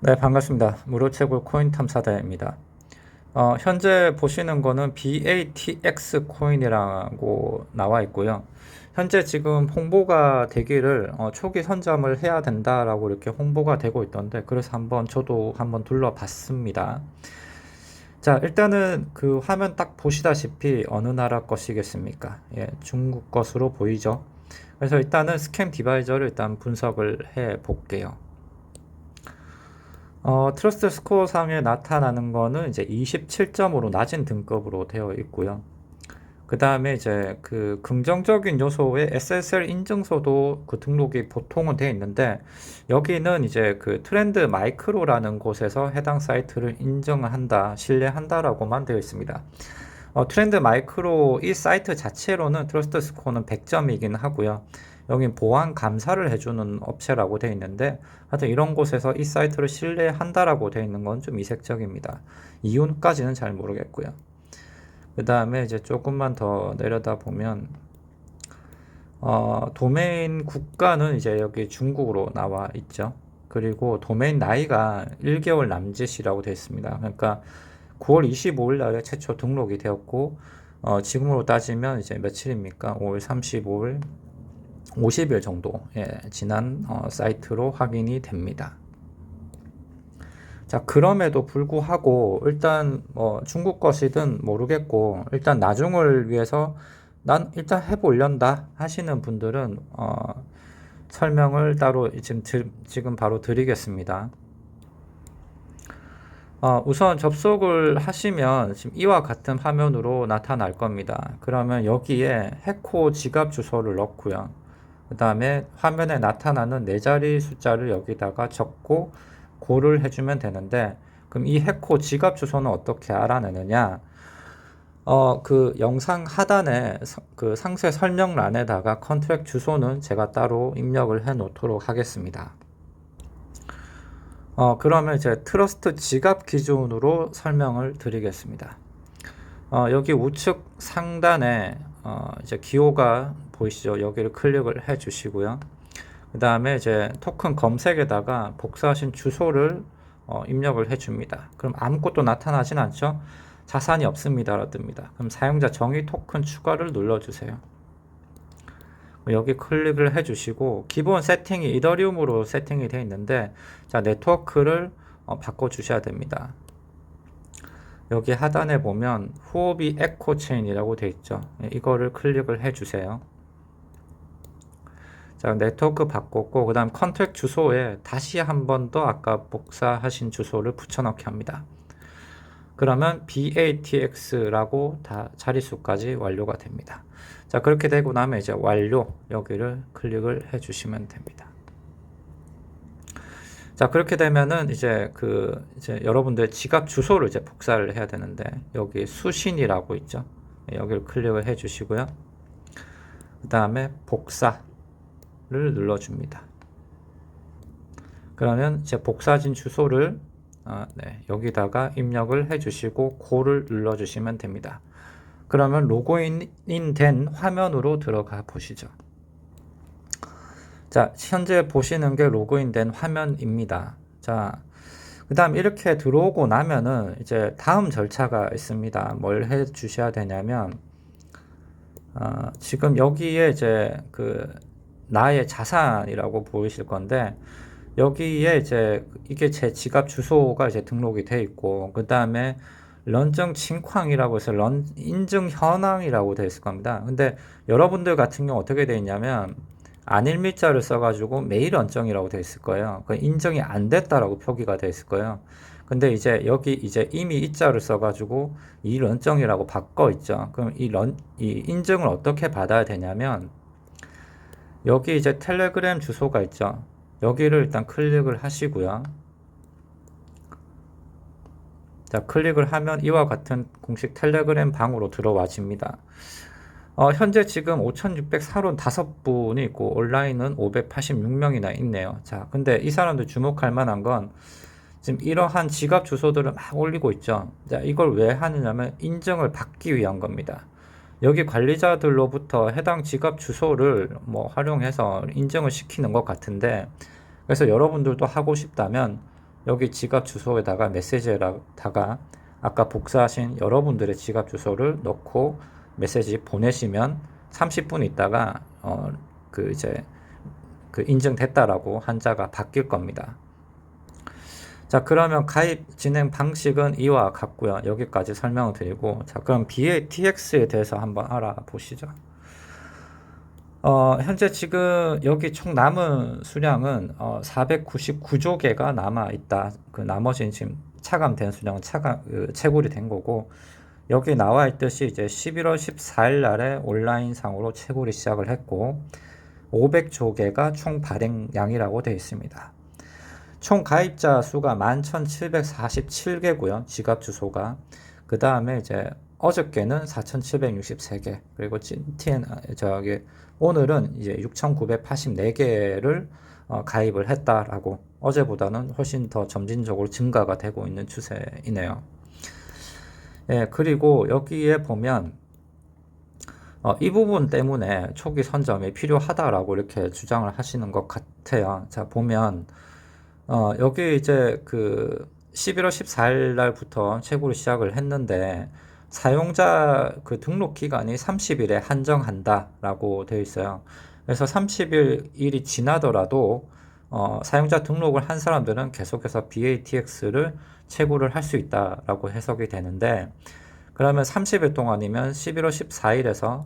네, 반갑습니다. 무료채굴 코인 탐사대입니다. 현재 보시는 거는 BATX 코인이라고 나와 있고요. 현재 지금 홍보가 되기를 초기 선점을 해야 된다라고 이렇게 홍보가 되고 있던데, 그래서 저도 한번 둘러봤습니다. 자, 일단은 그 화면 딱 보시다시피 어느 나라 것이겠습니까? 예, 중국 것으로 보이죠. 그래서 일단은 스캠 디바이저를 일단 분석을 해 볼게요. 트러스트 스코어 상에 나타나는 거는 이제 27점으로 낮은 등급으로 되어 있고요. 그 다음에 이제 그 긍정적인 요소의 SSL 인증서도 그 등록이 보통은 되어 있는데, 여기는 이제 그 트렌드 마이크로라는 곳에서 해당 사이트를 인정한다, 신뢰한다라고만 되어 있습니다. 트렌드 마이크로 이 사이트 자체로는 트러스트 스코어는 100점이긴 하고요. 여긴 보안 감사를 해주는 업체라고 되어 있는데, 하여튼 이런 곳에서 이 사이트를 신뢰한다라고 되어 있는 건 좀 이색적입니다. 이유까지는 잘 모르겠고요. 그 다음에 이제 조금만 더 내려다 보면 도메인 국가는 이제 여기 중국으로 나와 있죠. 그리고 도메인 나이가 1개월 남짓이라고 되어 있습니다. 그러니까 9월 25일 날에 최초 등록이 되었고, 지금으로 따지면 이제 며칠입니까? 5월 35일, 50일 정도 지난 사이트로 확인이 됩니다. 자, 그럼에도 불구하고 일단 중국 것이든 모르겠고, 일단 나중을 위해서 난 일단 해보련다 하시는 분들은 설명을 따로 지금 바로 드리겠습니다. 우선 접속을 하시면 지금 이와 같은 화면으로 나타날 겁니다. 그러면 여기에 해코 지갑 주소를 넣고요. 그 다음에 화면에 나타나는 네 자리 숫자를 여기다가 적고 고를 해주면 되는데, 그럼 이 해코 지갑 주소는 어떻게 알아내느냐? 그 영상 하단에 그 상세 설명란에다가 컨트랙 주소는 제가 따로 입력을 해 놓도록 하겠습니다. 그러면 이제 트러스트 지갑 기준으로 설명을 드리겠습니다. 여기 우측 상단에 이제 기호가 보이시죠? 여기를 클릭을 해 주시고요. 그 다음에 이제 토큰 검색에다가 복사하신 주소를 입력을 해 줍니다. 그럼 아무것도 나타나진 않죠? 자산이 없습니다라 뜹니다. 그럼 사용자 정의 토큰 추가를 눌러주세요. 여기 클릭을 해주시고, 기본 세팅이 이더리움으로 세팅이 되어 있는데, 자, 네트워크를 바꿔주셔야 됩니다. 여기 하단에 보면 후오비 에코 체인이라고 되어 있죠. 이거를 클릭을 해주세요. 자, 네트워크 바꿨고, 그 다음 컨택 주소에 다시 한 번 더 아까 복사하신 주소를 붙여넣기 합니다. 그러면 BATX라고 다 자릿수까지 완료가 됩니다. 자, 그렇게 되고 나면 이제 완료 여기를 클릭을 해 주시면 됩니다. 자, 그렇게 되면은 이제 여러분들 지갑 주소를 이제 복사를 해야 되는데, 여기 수신이라고 있죠. 여기를 클릭을 해 주시고요. 그 다음에 복사를 눌러줍니다. 그러면 이제 복사진 주소를 여기다가 입력을 해주시고 고를 눌러주시면 됩니다. 그러면 로그인 된 화면으로 들어가 보시죠. 자, 현재 보시는 게 로그인 된 화면입니다. 자, 그 다음 이렇게 들어오고 나면은 이제 다음 절차가 있습니다. 뭘 해 주셔야 되냐면, 지금 여기에 이제 그 나의 자산이라고 보이실 건데, 여기에 이제 이게 제 지갑 주소가 이제 등록이 돼 있고, 그 다음에 런정 칭쾅이라고 해서 런 인증 현황이라고 되어 있을 겁니다. 근데 여러분들 같은 경우 어떻게 되어 있냐면, 안일밀자를 써가지고 메일 언정이라고 되어 있을 거예요. 그 인정이 안 됐다라고 표기가 되어 있을 거예요. 근데 이제 여기 이제 이미 이자를 써가지고 이 런정이라고 바꿔 있죠. 그럼 이 인증을 어떻게 받아야 되냐면, 여기 이제 텔레그램 주소가 있죠. 여기를 일단 클릭을 하시고요. 자, 클릭을 하면 이와 같은 공식 텔레그램 방으로 들어와집니다. 현재 지금 5,604론 5분이 있고 온라인은 586명이나 있네요. 자, 근데 이 사람들 주목할 만한 건 지금 이러한 지갑 주소들을 막 올리고 있죠. 자, 이걸 왜 하느냐면 인증을 받기 위한 겁니다. 여기 관리자들로부터 해당 지갑 주소를 뭐 활용해서 인증을 시키는 것 같은데, 그래서 여러분들도 하고 싶다면 여기 지갑 주소에다가 메시지에다가 아까 복사하신 여러분들의 지갑 주소를 넣고 메시지 보내시면 30분 있다가 이제 인증됐다라고 한자가 바뀔 겁니다. 자, 그러면 가입 진행 방식은 이와 같고요. 여기까지 설명을 드리고, 자, 그럼 BATX에 대해서 한번 알아보시죠. 현재 지금 여기 총 남은 수량은 499조 개가 남아 있다. 그 나머지는 지금 차감된 수량은 채굴이 된 거고, 여기 나와 있듯이 이제 11월 14일 날에 온라인상으로 채굴이 시작을 했고, 500조 개가 총 발행량이라고 되어 있습니다. 총 가입자 수가 11,747개고요. 지갑 주소가. 그 다음에 이제 어저께는 4,763개. 그리고 오늘은 이제 6,984개를 가입을 했다라고, 어제보다는 훨씬 더 점진적으로 증가가 되고 있는 추세이네요. 예, 그리고 여기에 보면 이 부분 때문에 초기 선점이 필요하다라고 이렇게 주장을 하시는 것 같아요. 자, 보면 여기 이제 11월 14일 날부터 채굴을 시작을 했는데, 사용자 등록 기간이 30일에 한정한다라고 되어 있어요. 그래서 30일이 지나더라도 사용자 등록을 한 사람들은 계속해서 BATX를 채굴을 할 수 있다라고 해석이 되는데, 그러면 30일 동안이면 11월 14일에서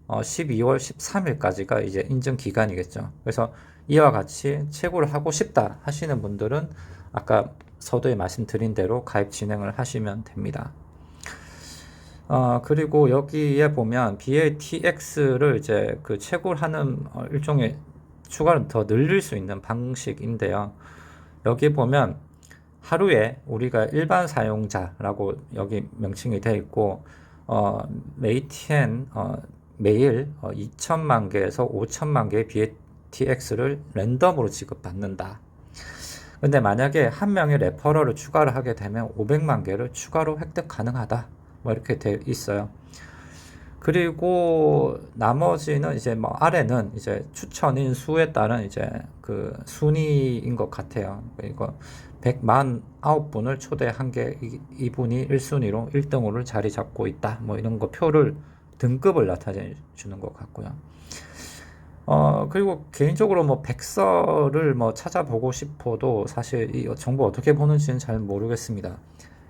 12월 13일까지가 이제 인증 기간이겠죠. 그래서 이와 같이 채굴을 하고 싶다 하시는 분들은 아까 서두에 말씀드린 대로 가입 진행을 하시면 됩니다. 그리고 여기에 보면 BATX를 이제 채굴하는 일종의 추가로 더 늘릴 수 있는 방식인데요. 여기 보면 하루에 우리가 일반 사용자라고 여기 명칭이 되어 있고, 매일 2천만 개에서 5천만 개의 BATX를 랜덤으로 지급받는다. 근데 만약에 한 명의 레퍼럴을 추가를 하게 되면 500만 개를 추가로 획득 가능하다. 뭐 이렇게 되어 있어요. 그리고 나머지는 이제 아래는 이제 추천인 수에 따른 이제 순위인 것 같아요. 이거 149분을 초대한 게 이분이 1순위로 1등으로 자리 잡고 있다. 뭐 이런 거 표를 등급을 나타내 주는 것 같고요. 그리고 개인적으로 백서를 찾아보고 싶어도 사실 이 정보 어떻게 보는지는 잘 모르겠습니다.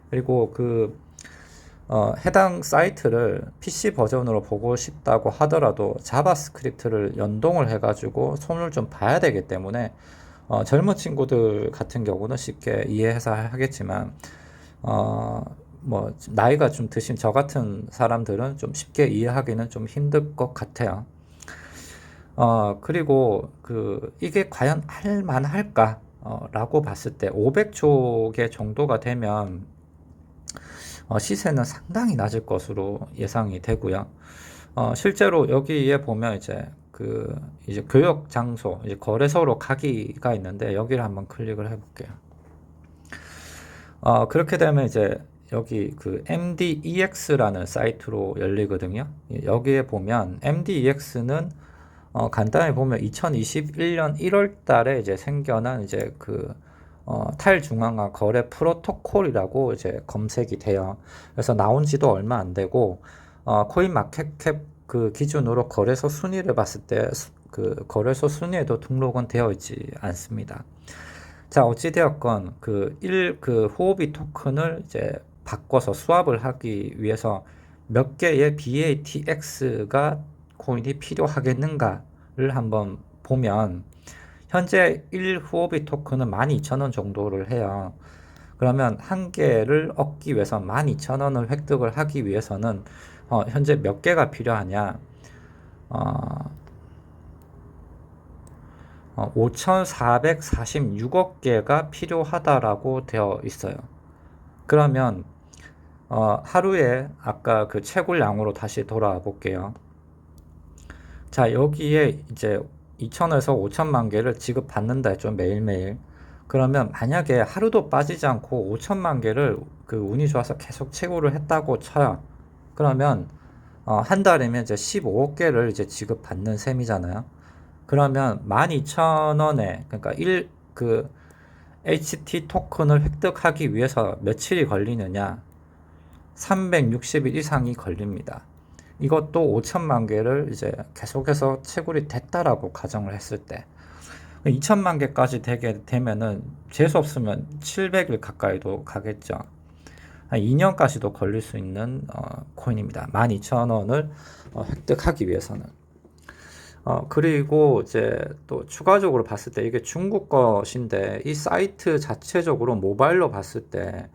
그리고 해당 사이트를 PC 버전으로 보고 싶다고 하더라도 자바스크립트를 연동을 해가지고 손을 좀 봐야 되기 때문에 젊은 친구들 같은 경우는 쉽게 이해해서 하겠지만 나이가 좀 드신 저 같은 사람들은 좀 쉽게 이해하기는 좀 힘들 것 같아요. 그리고 이게 과연 할 만할까? 라고 봤을 때 500조 개 정도가 되면 시세는 상당히 낮을 것으로 예상이 되고요. 실제로 여기에 보면 이제 이제 교역 장소, 이제 거래소로 가기가 있는데, 여기를 한번 클릭을 해볼게요. 그렇게 되면 이제 여기 MDEX라는 사이트로 열리거든요. 여기에 보면 MDEX는 간단히 보면 2021년 1월 달에 이제 생겨난 이제 탈중앙화 거래 프로토콜이라고 이제 검색이 돼요. 그래서 나온 지도 얼마 안 되고, 코인마켓캡 기준으로 거래소 순위를 봤을 때 거래소 순위에도 등록은 되어 있지 않습니다. 자, 어찌되었건 호흡이 토큰을 이제 바꿔서 스왑을 하기 위해서 몇 개의 BATX가 코인이 필요하겠는가를 한번 보면, 현재 1후오비 토큰은 12,000원 정도를 해요. 그러면 한 개를 얻기 위해서 12,000원을 획득을 하기 위해서는 현재 몇 개가 필요하냐? 5,446억 개가 필요하다라고 되어 있어요. 그러면 하루에 아까 채굴량으로 다시 돌아와 볼게요. 자, 여기에 이제 2,000에서 5천만 개를 지급받는다 했죠, 매일매일. 그러면 만약에 하루도 빠지지 않고 5천만 개를 운이 좋아서 계속 채굴을 했다고 쳐요. 그러면 한 달이면 이제 15억 개를 이제 지급받는 셈이잖아요. 그러면 12,000원에, 그러니까 HT 토큰을 획득하기 위해서 며칠이 걸리느냐? 360일 이상이 걸립니다. 이것도 5천만 개를 이제 계속해서 채굴이 됐다라고 가정을 했을 때 2천만 개까지 되게 되면은 재수 없으면 700일 가까이도 가겠죠. 한 2년까지도 걸릴 수 있는 코인입니다. 12,000원을 획득하기 위해서는. 그리고 이제 또 추가적으로 봤을 때 이게 중국 것인데 이 사이트 자체적으로 모바일로 봤을 때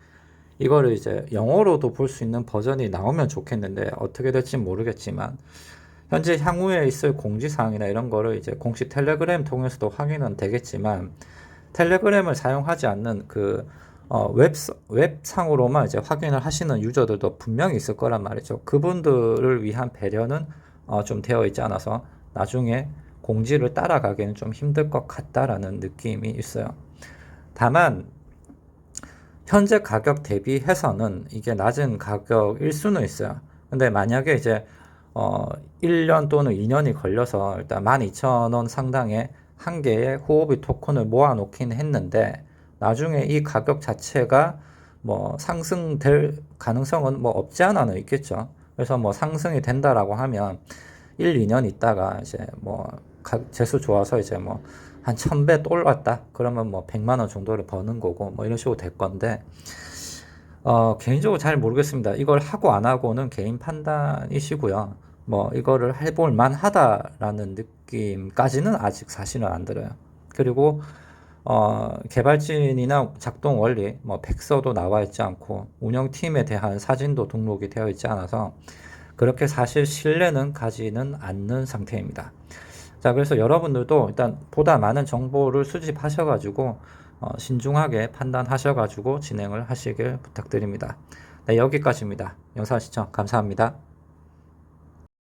이거를 이제 영어로도 볼 수 있는 버전이 나오면 좋겠는데 어떻게 될지 모르겠지만 현재 향후에 있을 공지사항이나 이런 거를 이제 공식 텔레그램 통해서도 확인은 되겠지만 텔레그램을 사용하지 않는 그 웹상으로만 이제 확인을 하시는 유저들도 분명히 있을 거란 말이죠. 그분들을 위한 배려는 좀 되어 있지 않아서 나중에 공지를 따라가기는 좀 힘들 것 같다라는 느낌이 있어요. 다만 현재 가격 대비해서는 이게 낮은 가격일 수는 있어요. 근데 만약에 이제 1년 또는 2년이 걸려서 일단 12,000원 상당의 한 개의 후오비 토큰을 모아놓긴 했는데 나중에 이 가격 자체가 뭐 상승될 가능성은 뭐 없지 않아는 있겠죠. 그래서 뭐 상승이 된다라고 하면 1, 2년 있다가 이제 뭐 재수 좋아서 이제 뭐 한 1000배 또 올랐다. 그러면 뭐 100만 원 정도를 버는 거고 뭐 이런 식으로 될 건데 개인적으로 잘 모르겠습니다. 이걸 하고 안 하고는 개인 판단이시고요. 뭐 이거를 해볼 만하다라는 느낌까지는 아직 사실은 안 들어요. 그리고 개발진이나 작동 원리, 뭐 백서도 나와 있지 않고 운영팀에 대한 사진도 등록이 되어 있지 않아서 그렇게 사실 신뢰는 가지는 않는 상태입니다. 자, 그래서 여러분들도 일단 보다 많은 정보를 수집하셔가지고 신중하게 판단하셔가지고 진행을 하시길 부탁드립니다. 네, 여기까지입니다. 영상 시청 감사합니다.